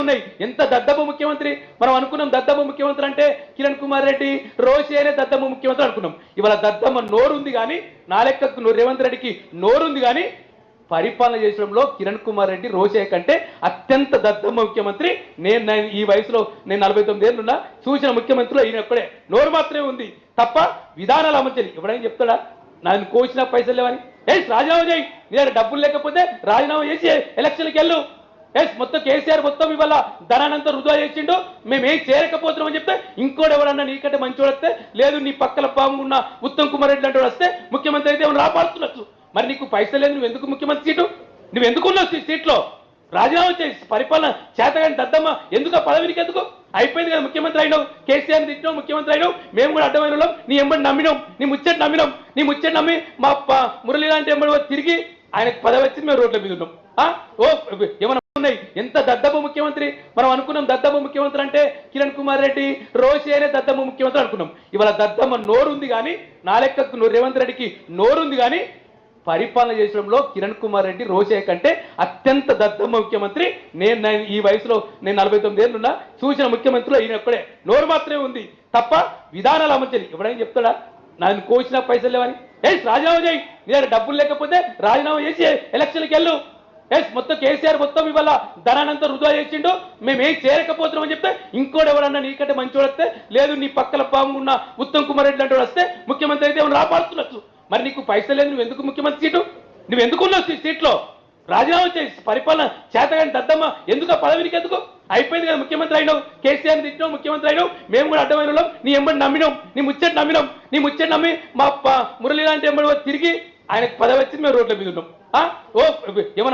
ఉన్నాయి. ఎంత దద్దమ్మ ముఖ్యమంత్రి మనం అనుకున్నాం. దద్దమ్మ ముఖ్యమంత్రి అంటే కిరణ్ కుమార్ రెడ్డి, రోషి అనే దద్దమ్మ ముఖ్యమంత్రి అనుకున్నాం. ఇవాళ దద్దమ్మ నోరుంది కానీ, నా లెక్కకు రేవంత్ రెడ్డికి నోరుంది కానీ పరిపాలన చేసడంలో కిరణ్ కుమార్ రెడ్డి, రోషే కంటే అత్యంత దద్దమ్మ ముఖ్యమంత్రి. నేను ఈ వయసులో నేను 49 ఏళ్ళున్నా చూసిన ముఖ్యమంత్రిలో ఈయన ఒక్కడే. నోరు మాత్రమే ఉంది తప్ప విధానాలు అమలు చేయాలి. ఎవడైనా చెప్తాడా నన్ను కోసిన పైసలు లేవని? రాజీనామా చేయి, నీ దగ్గర డబ్బులు లేకపోతే రాజీనామా చేసి ఎలక్షన్కి వెళ్ళు. మొత్తం కేసీఆర్ మొత్తం ఇవాళ ధనానంతా వృధా చేసిండు, మేమేం చేరకపోతున్నాం అని చెప్తే ఇంకోటి ఎవరన్నా నీకంటే మంచి వస్తే లేదు, నీ పక్కల పామున్న ఉత్తమ్ కుమార్ రెడ్డి లాంటి వస్తే ముఖ్యమంత్రి అయితే ఏమైనా రాపాడుతున్నచ్చు. మరి నీకు పైసలు లేదు, నువ్వు ఎందుకు ముఖ్యమంత్రి సీటు? నువ్వు ఎందుకున్నావు సీట్లో? రాజీనామా చేసి పరిపాలన చేతగాని దద్దమ్మ ఎందుకు ఆ పదవికి? ఎందుకు అయిపోయింది కదా, ముఖ్యమంత్రి అయినావు, కేసీఆర్ తిట్టినావు, ముఖ్యమంత్రి అయినావు, మేము కూడా అడ్డమైన వాళ్ళం, నీ ఎంబడి నమ్మినాం, నీ ముచ్చటి నమ్మినాం, నీ ముచ్చటి నమ్మి మా మురళి లాంటి ఎంబడి తిరిగి ఆయనకు పదవి వచ్చింది, మేము రోడ్ల మీద ఉన్నాం. ఏమన్నా ఉన్నాయి. ఎంత దద్దమ్మ ముఖ్యమంత్రి మనం అనుకున్నాం. దద్దమ్మ ముఖ్యమంత్రి అంటే కిరణ్ కుమార్ రెడ్డి, రోషి అనే దద్దమ్మ ముఖ్యమంత్రి అనుకున్నాం. ఇవాళ దద్దమ్మ నోరుంది కానీ, నా లెక్కకు రేవంత్ రెడ్డికి నోరుంది కానీ పరిపాలన చేసడంలో కిరణ్ కుమార్ రెడ్డి, రోషే కంటే అత్యంత దద్దమ్మ ముఖ్యమంత్రి. నేను ఈ వయసులో నేను 49 ఏళ్ళున్నా చూసిన ముఖ్యమంత్రిలో ఈయన ఒక్కడే. నోరు మాత్రమే ఉంది తప్ప విధానాలు అమలు చేయాలి. ఎవడైనా చెప్తాడా నన్ను కోసిన పైసలు లేవని? రాజీనామా చేయి, నీ దగ్గర డబ్బులు లేకపోతే రాజీనామా చేసి ఎలక్షన్కి వెళ్ళు. మొత్తం కేసీఆర్ మొత్తం ఇవాళ ధనానంతా వృధా చేసిండు, మేమేం చేరకపోతున్నాం అని చెప్తే ఇంకోటి ఎవరన్నా నీకంటే మంచి వస్తే లేదు, నీ పక్కల పామున్న ఉత్తమ్ కుమార్ రెడ్డి లాంటి వస్తే ముఖ్యమంత్రి అయితే ఏమైనా రాపాడుతున్నచ్చు. మరి నీకు పైసలు లేదు, నువ్వు ఎందుకు ముఖ్యమంత్రి సీటు? నువ్వు ఎందుకున్నావు సీట్లో? రాజీనామా చేసి పరిపాలన చేతగాని దద్దమ్మ ఎందుకు ఆ పదవికి? ఎందుకు అయిపోయింది కదా, ముఖ్యమంత్రి అయినావు, కేసీఆర్ తిట్టినావు, ముఖ్యమంత్రి అయినావు, మేము కూడా అడ్డమైన వాళ్ళం, నీ ఎంబడి నమ్మినాం, నీ ముచ్చటి నమ్మినాం, నీ ముచ్చటి నమ్మి మా మురళి లాంటి ఎంబడి తిరిగి ఆయనకు పదవి వచ్చింది, మేము రోడ్ల మీద ఉన్నాం. ఏమన్నా